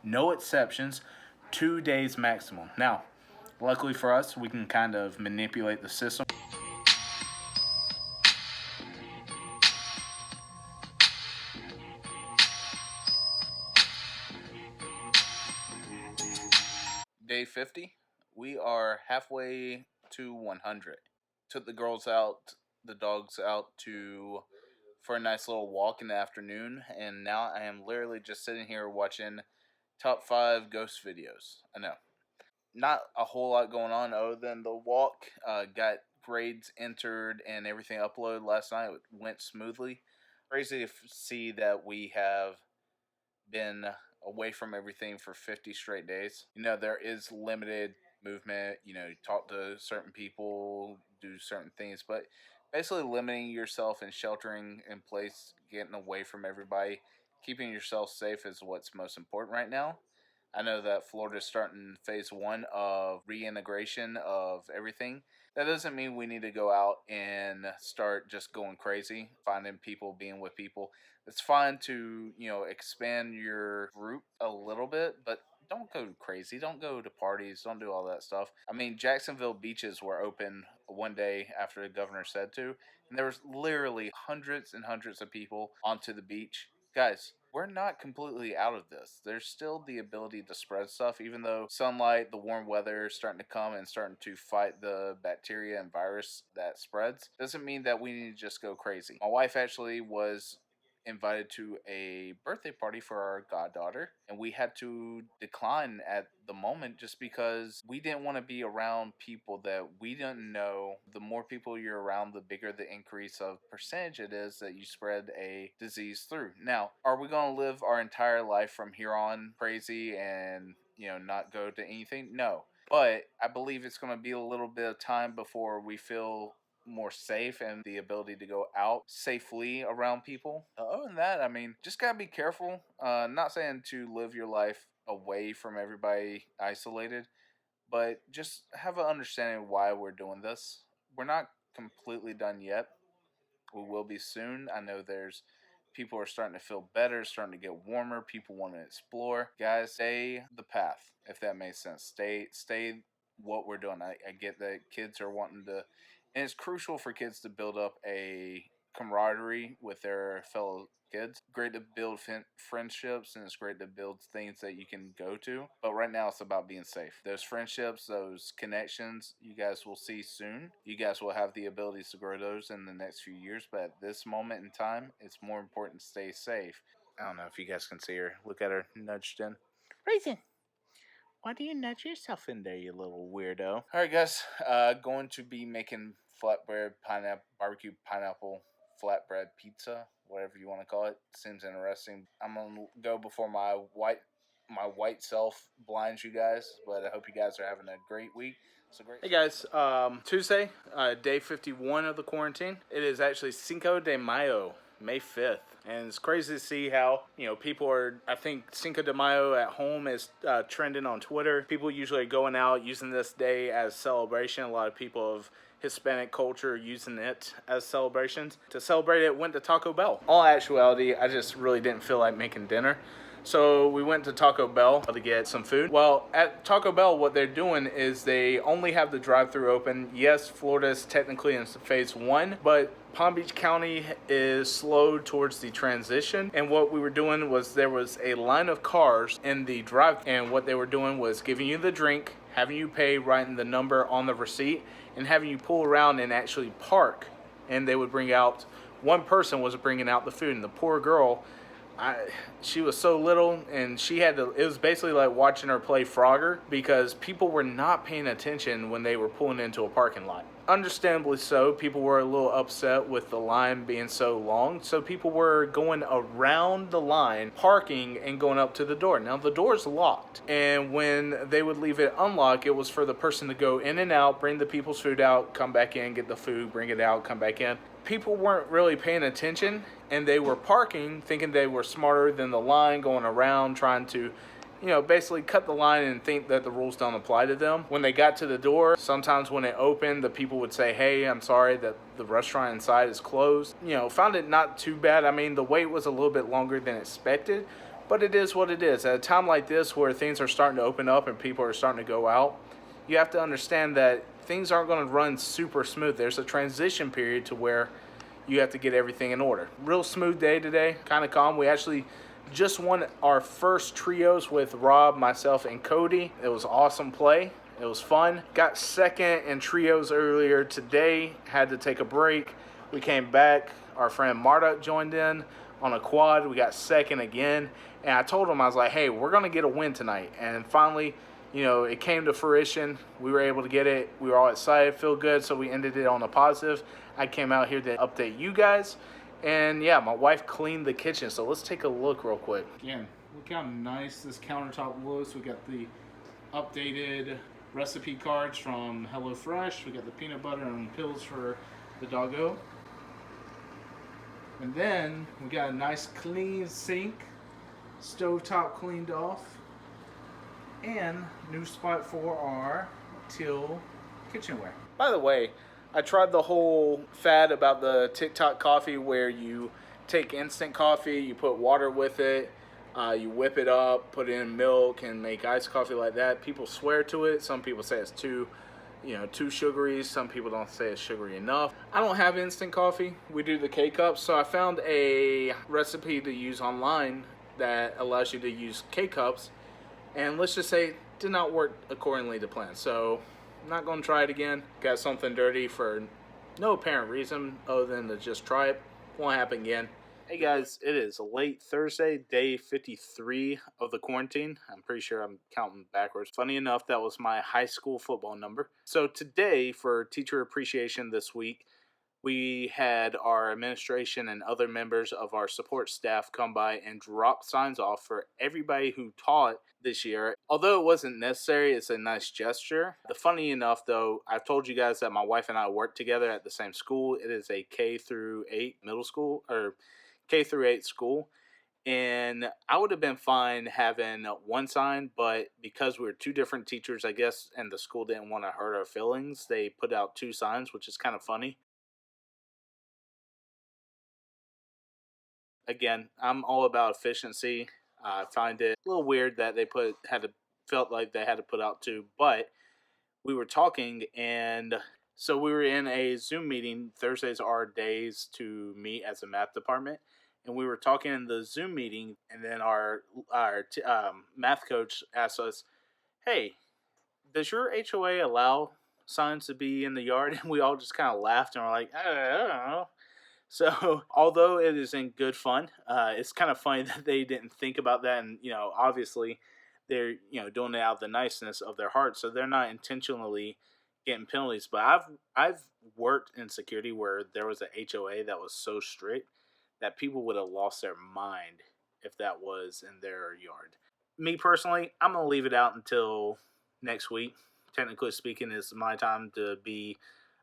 No exceptions, 2 days maximum. Now, luckily for us, we can kind of manipulate the system. Day 50, we are halfway to 100. Took the girls out, the dogs out to for a nice little walk in the afternoon, and now I am literally just sitting here watching top 5 ghost videos. I know. Not a whole lot going on other than the walk. Got grades entered and everything uploaded last night. It went smoothly. Crazy to see that we have been away from everything for 50 straight days. There is limited movement, talk to certain people, do certain things, but basically limiting yourself and sheltering in place, getting away from everybody, keeping yourself safe is what's most important right now. I know that Florida's starting phase one of reintegration of everything. That doesn't mean we need to go out and start just going crazy, finding people, being with people. It's fine to, expand your group a little bit, but don't go crazy. Don't go to parties. Don't do all that stuff. I mean, Jacksonville beaches were open one day after the governor said to, and there was literally hundreds and hundreds of people onto the beach. Guys, we're not completely out of this. There's still the ability to spread stuff, even though sunlight, the warm weather is starting to come and starting to fight the bacteria and virus that spreads. Doesn't mean that we need to just go crazy. My wife actually was invited to a birthday party for our goddaughter, and we had to decline at the moment just because we didn't want to be around people that we didn't know. The more people you're around, the bigger the increase of percentage it is that you spread a disease through. Now, are we going to live our entire life from here on crazy and not go to anything? No, but I believe it's going to be a little bit of time before we feel more safe and the ability to go out safely around people. Other than that, I mean, just gotta be careful. Not saying to live your life away from everybody isolated, but just have an understanding of why we're doing this. We're not completely done yet. We will be soon. I know there's people are starting to feel better, starting to get warmer. People want to explore. Guys, stay the path, if that makes sense. Stay what we're doing. I get that kids are wanting to, and it's crucial for kids to build up a camaraderie with their fellow kids. Great to build friendships, and it's great to build things that you can go to. But right now, it's about being safe. Those friendships, those connections, you guys will see soon. You guys will have the abilities to grow those in the next few years. But at this moment in time, it's more important to stay safe. I don't know if you guys can see her. Look at her nudged in. Raisin, why do you nudge yourself in there, you little weirdo? All right, guys. Going to be making flatbread pineapple barbecue pineapple flatbread pizza, whatever you want to call it. Seems interesting. I'm gonna go before my white self blinds you guys, but I hope you guys are having a great week. So great. Hey guys, Tuesday, day 51 of the quarantine. It is actually Cinco de Mayo, May 5th. And it's crazy to see how, people are, I think Cinco de Mayo at home is trending on Twitter. People usually are going out using this day as celebration. A lot of people of Hispanic culture using it as celebrations. To celebrate it, went to Taco Bell. All actuality, I just really didn't feel like making dinner. So we went to Taco Bell to get some food. Well, at Taco Bell, what they're doing is they only have the drive-thru open. Yes, Florida is technically in phase one, but Palm Beach County is slowed towards the transition. And what we were doing was there was a line of cars in the drive, and what they were doing was giving you the drink, having you pay, writing the number on the receipt, and having you pull around and actually park. And they would bring out, one person was bringing out the food, and the poor girl, she was so little, and she had to, it was basically like watching her play Frogger, because people were not paying attention when they were pulling into a parking lot. Understandably so, people were a little upset with the line being so long, so people were going around the line, parking, and going up to the door. Now, the door is locked, and when they would leave it unlocked, it was for the person to go in and out, bring the people's food out, come back in, get the food, bring it out, come back in. People weren't really paying attention, and they were parking thinking they were smarter than the line, going around trying to basically cut the line and think that the rules don't apply to them. When they got to the door, sometimes when it opened, the people would say, "Hey, I'm sorry that the restaurant inside is closed." Found it not too bad. I mean, the wait was a little bit longer than expected, But it is what it is. At a time like this where things are starting to open up and people are starting to go out, you have to understand that things aren't going to run super smooth. There's a transition period to where you have to get everything in order. Real smooth day today, kind of calm. We actually just won our first trios with Rob, myself, and Cody. It was awesome play. It was fun. Got second in trios earlier today. Had to take a break. We came back. Our friend Marta joined in on a quad. We got second again. And I told him, I was like, hey, we're going to get a win tonight. And finally, it came to fruition. We were able to get it. We were all excited, feel good, so we ended it on a positive. I came out here to update you guys. And yeah, my wife cleaned the kitchen, so let's take a look real quick. Again, look how nice this countertop looks. We got the updated recipe cards from HelloFresh. We got the peanut butter and pills for the doggo. And then we got a nice clean sink, stovetop cleaned off, and new spot for our teal kitchenware. By the way, I tried the whole fad about the TikTok coffee where you take instant coffee, you put water with it, you whip it up, put in milk, and make iced coffee like that. People swear to it. Some people say it's too sugary. Some people don't say it's sugary enough. I don't have instant coffee. We do the K-Cups. So I found a recipe to use online that allows you to use K-Cups. And let's just say it did not work accordingly to plan. So I'm not going to try it again. Got something dirty for no apparent reason other than to just try it. Won't happen again. Hey guys, it is late Thursday, day 53 of the quarantine. I'm pretty sure I'm counting backwards. Funny enough, that was my high school football number. So today, for Teacher Appreciation this week, we had our administration and other members of our support staff come by and drop signs off for everybody who taught this year. Although it wasn't necessary, it's a nice gesture. The funny enough, though, I've told you guys that my wife and I work together at the same school. It is a K through 8 middle school, or K through 8 school. And I would have been fine having one sign, but because we were two different teachers, I guess, and the school didn't want to hurt our feelings, they put out two signs, which is kind of funny. Again, I'm all about efficiency. I find it a little weird that they felt like they had to put out two, but we were talking, and so we were in a Zoom meeting. Thursdays are days to meet as a math department, and we were talking in the Zoom meeting, and then our math coach asked us, "Hey, does your HOA allow signs to be in the yard?" And we all just kind of laughed and were like, I don't know. So, although it is in good fun, it's kind of funny that they didn't think about that. And, obviously they're, doing it out of the niceness of their heart. So they're not intentionally getting penalties. But I've worked in security where there was a HOA that was so strict that people would have lost their mind if that was in their yard. Me personally, I'm going to leave it out until next week. Technically speaking, it's my time to be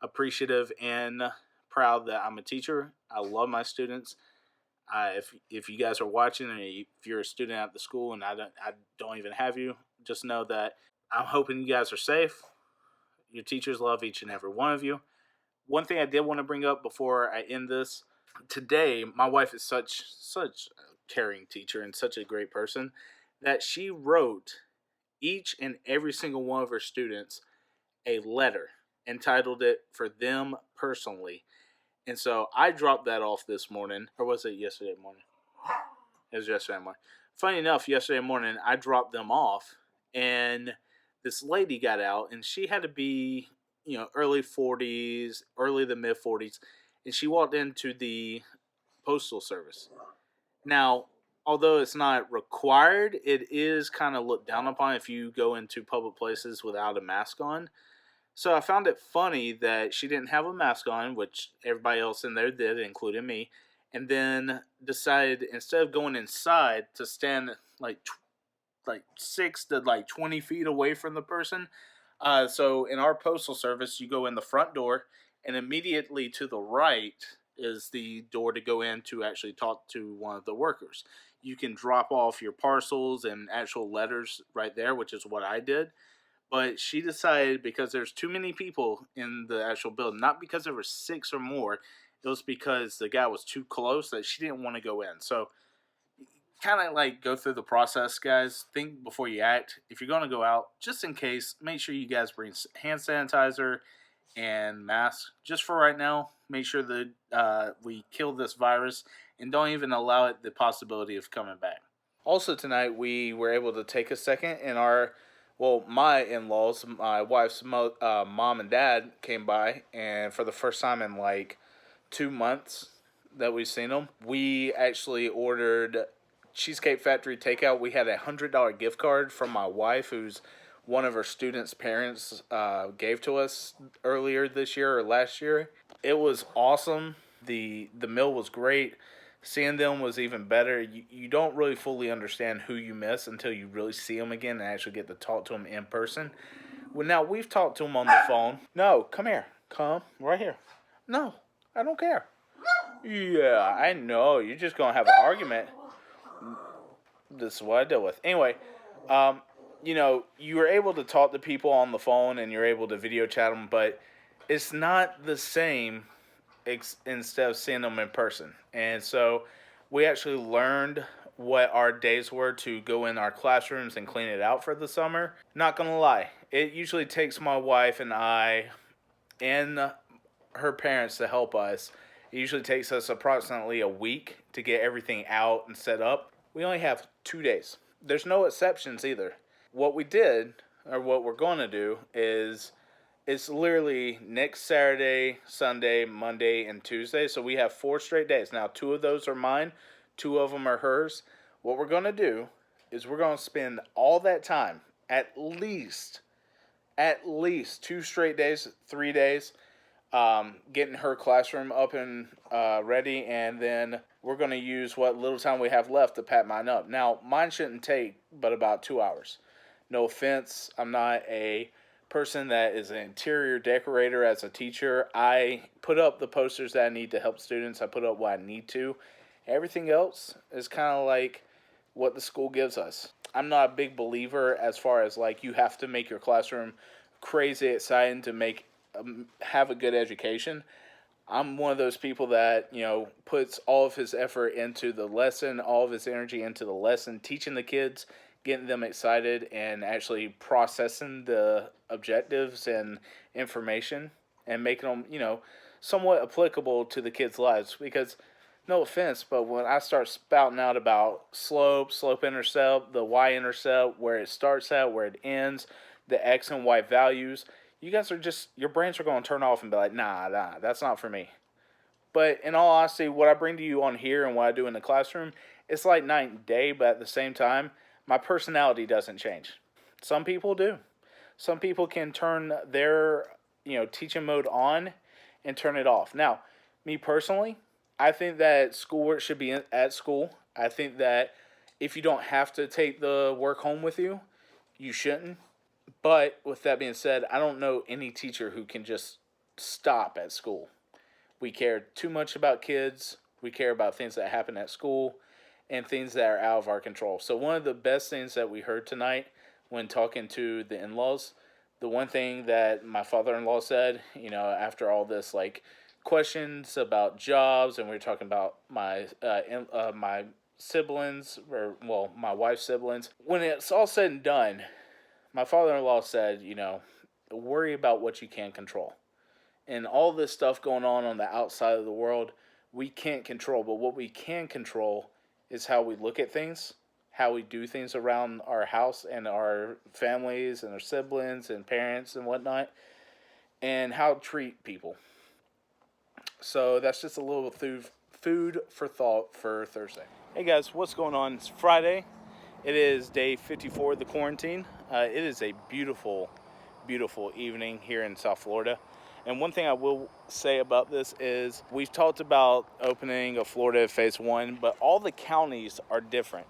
appreciative and proud that I'm a teacher. I love my students. If you guys are watching and if you're a student at the school and I don't even have you, just know that I'm hoping you guys are safe. Your teachers love each and every one of you. One thing I did want to bring up before I end this, today my wife is such a caring teacher and such a great person that she wrote each and every single one of her students a letter, entitled it for them personally. And so I dropped that off this morning. Or was it yesterday morning? It was yesterday morning. Funny enough, yesterday morning I dropped them off. And this lady got out. And she had to be, early 40s, early to mid 40s. And she walked into the postal service. Now, although it's not required, it is kind of looked down upon if you go into public places without a mask on. So I found it funny that she didn't have a mask on, which everybody else in there did, including me, and then decided instead of going inside to stand like 6 to 20 feet away from the person. So in our postal service, you go in the front door, and immediately to the right is the door to go in to actually talk to one of the workers. You can drop off your parcels and actual letters right there, which is what I did. But she decided because there's too many people in the actual building, not because there were 6 or more, it was because the guy was too close that she didn't want to go in. So kind of like go through the process, guys. Think before you act. If you're going to go out, just in case, make sure you guys bring hand sanitizer and masks. Just for right now, make sure that we kill this virus and don't even allow it the possibility of coming back. Also tonight, we were able to take a second, and my in-laws, my wife's mom and dad came by, and for the first time in like 2 months that we've seen them, we actually ordered Cheesecake Factory takeout. We had $100 gift card from my wife, who's one of her students' parents gave to us earlier this year or last year. It was awesome. The meal was great. Seeing them was even better. You don't really fully understand who you miss until you really see them again and actually get to talk to them in person. Well, now we've talked to them on the phone. No, come here. Come right here. No, I don't care. Yeah, I know. You're just going to have an argument. This is what I deal with. Anyway, you were able to talk to people on the phone and you're able to video chat them, but it's not the same instead of seeing them in person. And so we actually learned what our days were to go in our classrooms and clean it out for the summer. Not going to lie, it usually takes my wife and I and her parents to help us. It usually takes us approximately a week to get everything out and set up. We only have 2 days. There's no exceptions either. What we did, or what we're going to do, is it's literally next Saturday, Sunday, Monday, and Tuesday. So we have 4 straight days. Now, 2 of those are mine. 2 of them are hers. What we're going to do is we're going to spend all that time, at least 2 straight days, 3 days, getting her classroom up and ready. And then we're going to use what little time we have left to pat mine up. Now, mine shouldn't take but about 2 hours. No offense, I'm not a person that is an interior decorator as a teacher. I put up the posters that I need to help students. I put up what I need to. Everything else is kind of like what the school gives us. I'm not a big believer as far as like you have to make your classroom crazy exciting to have a good education. I'm one of those people that, puts all of his effort into the lesson, all of his energy into the lesson, teaching the kids, getting them excited, and actually processing the objectives and information and making them, somewhat applicable to the kids' lives. Because, no offense, but when I start spouting out about slope intercept, the y-intercept, where it starts at, where it ends, the x and y values, you guys are your brains are going to turn off and be like, nah, that's not for me. But in all honesty, what I bring to you on here and what I do in the classroom, it's like night and day, but at the same time, my personality doesn't change. Some people do. Some people can turn their, teaching mode on and turn it off. Now, me personally, I think that schoolwork should be at school. I think that if you don't have to take the work home with you, you shouldn't. But with that being said, I don't know any teacher who can just stop at school. We care too much about kids. We care about things that happen at school and things that are out of our control. So one of the best things that we heard tonight when talking to the in-laws, the one thing that my father-in-law said, after all this, like, questions about jobs, and we were talking about my siblings, my wife's siblings. When it's all said and done, my father-in-law said, worry about what you can control. And all this stuff going on the outside of the world, we can't control. But what we can control is how we look at things, how we do things around our house and our families and our siblings and parents and whatnot, and how to treat people. So that's just a little food for thought for Thursday. Hey guys, what's going on? It's Friday. It is day 54 of the quarantine. It is a beautiful, beautiful evening here in South Florida. And one thing I will say about this is we've talked about opening of Florida phase 1, but all the counties are different.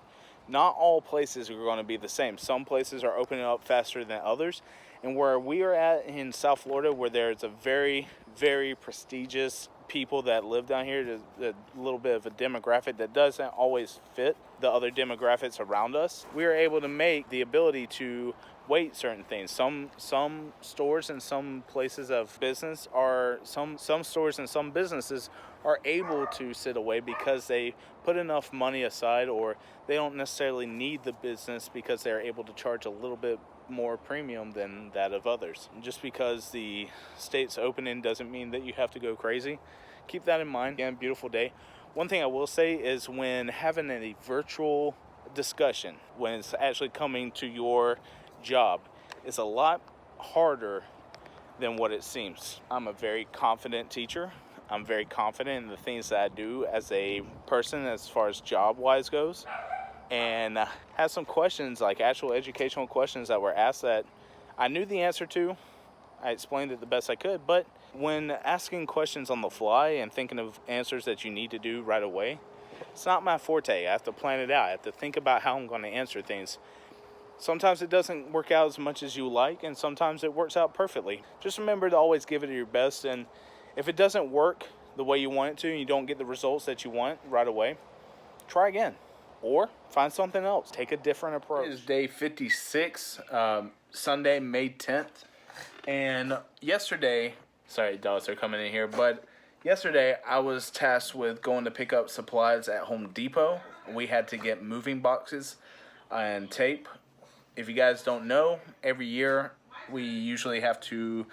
Not all places are going to be the same. Some places are opening up faster than others. And where we are at in South Florida, where there's a very, very prestigious people that live down here, a little bit of a demographic that doesn't always fit the other demographics around us, we are able to make the ability to weight certain things. Some stores and some places of business are some stores and some businesses are able to sit away because they put enough money aside, or they don't necessarily need the business because they're able to charge a little bit more premium than that of others. Just because the state's opening doesn't mean that you have to go crazy. Keep that in mind. Again, beautiful day. One thing I will say is when having a virtual discussion, when it's actually coming to your job, it's a lot harder than what it seems. I'm a very confident teacher. I'm very confident in the things that I do as a person as far as job-wise goes. And had some questions, like actual educational questions that were asked that I knew the answer to. I explained it the best I could, but when asking questions on the fly and thinking of answers that you need to do right away, it's not my forte. I have to plan it out. I have to think about how I'm going to answer things. Sometimes it doesn't work out as much as you like, and sometimes it works out perfectly. Just remember to always give it your best, and if it doesn't work the way you want it to and you don't get the results that you want right away, try again. Or find something else. Take a different approach. It is day 56, Sunday, May 10th. And yesterday, sorry, dogs are coming in here, but yesterday I was tasked with going to pick up supplies at Home Depot. We had to get moving boxes and tape. If you guys don't know, every year we usually have to,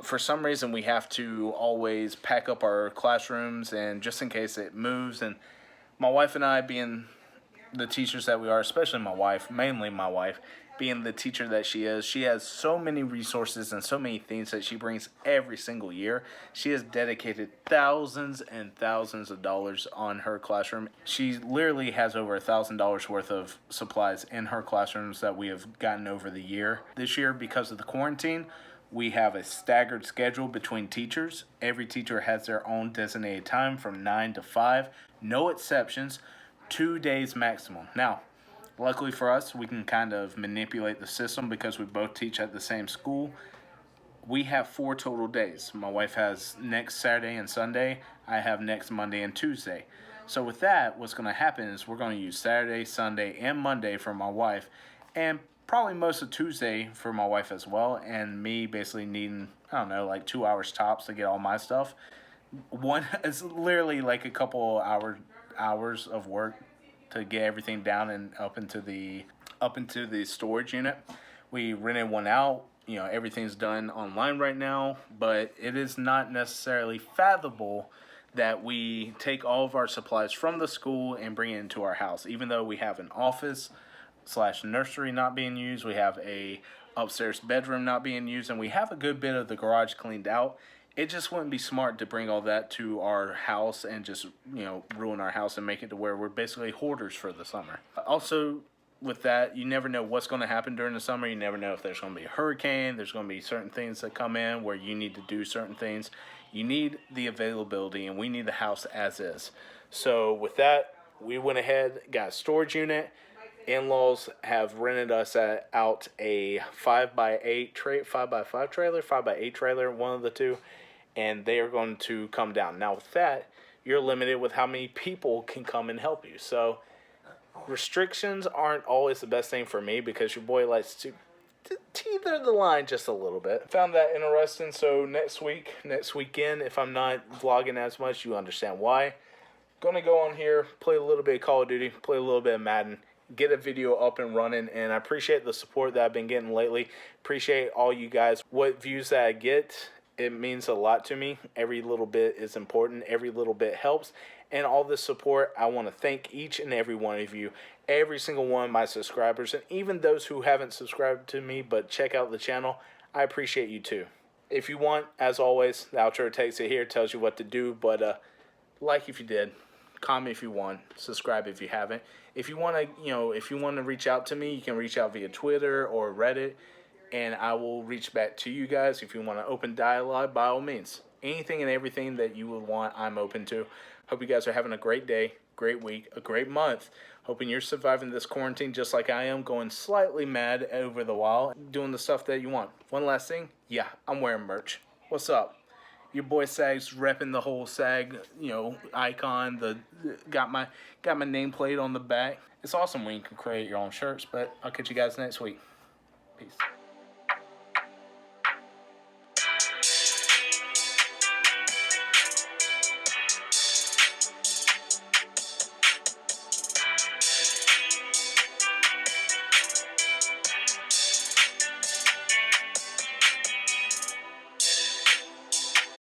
for some reason, we have to always pack up our classrooms, and just in case it moves. And my wife and I, being the teachers that we are, especially my wife, mainly my wife, being the teacher that she is, she has so many resources and so many things that she brings every single year. She has dedicated thousands and thousands of dollars on her classroom. She literally has over $1,000 worth of supplies in her classrooms that we have gotten over the year. This year, because of the quarantine, we have a staggered schedule between teachers. Every teacher has their own designated time from 9 to 5, no exceptions. 2 days maximum. Now, luckily for us, we can kind of manipulate the system because we both teach at the same school. We have 4 total days. My wife has next Saturday and Sunday. I have next Monday and Tuesday. So with that, what's going to happen is we're going to use Saturday, Sunday, and Monday for my wife, and probably most of Tuesday for my wife as well, and me basically needing, I don't know, like 2 hours tops to get all my stuff. It's literally like a couple hours of work to get everything down and up into the storage unit. We rented one out. You know, everything's done online right now, but it is not necessarily fathomable that we take all of our supplies from the school and bring it into our house. Even though we have an office / nursery not being used, we have a upstairs bedroom not being used, and we have a good bit of the garage cleaned out. It just wouldn't be smart to bring all that to our house and just, ruin our house and make it to where we're basically hoarders for the summer. Also, with that, you never know what's going to happen during the summer. You never know if there's going to be a hurricane. There's going to be certain things that come in where you need to do certain things. You need the availability, and we need the house as is. So with that, we went ahead, got a storage unit. In-laws have rented us out a 5x8 5x5 trailer, 5x8 trailer, one of the two, and they are going to come down. Now with that, you're limited with how many people can come and help you. So restrictions aren't always the best thing for me because your boy likes to teeter the line just a little bit. Found that interesting. So next weekend, if I'm not vlogging as much, you understand why. Gonna go on here, play a little bit of Call of Duty, play a little bit of Madden, get a video up and running, and I appreciate the support that I've been getting lately. Appreciate all you guys. What views that I get, it means a lot to me. Every little bit is important. Every little bit helps. And all this support, I want to thank each and every one of you, every single one of my subscribers, and even those who haven't subscribed to me but check out the channel. I appreciate you too. If you want, as always, the outro takes it here, tells you what to do, but like if you did, comment if you want, subscribe if you haven't. If you want to, if you want to reach out to me, you can reach out via Twitter or Reddit, and I will reach back to you guys. If you want to open dialogue, by all means. Anything and everything that you would want, I'm open to. Hope you guys are having a great day, great week, a great month. Hoping you're surviving this quarantine just like I am, going slightly mad over the while, doing the stuff that you want. One last thing, yeah, I'm wearing merch. What's up? Your boy Sag's repping the whole Sag, icon. Got my nameplate on the back. It's awesome when you can create your own shirts. But I'll catch you guys next week. Peace.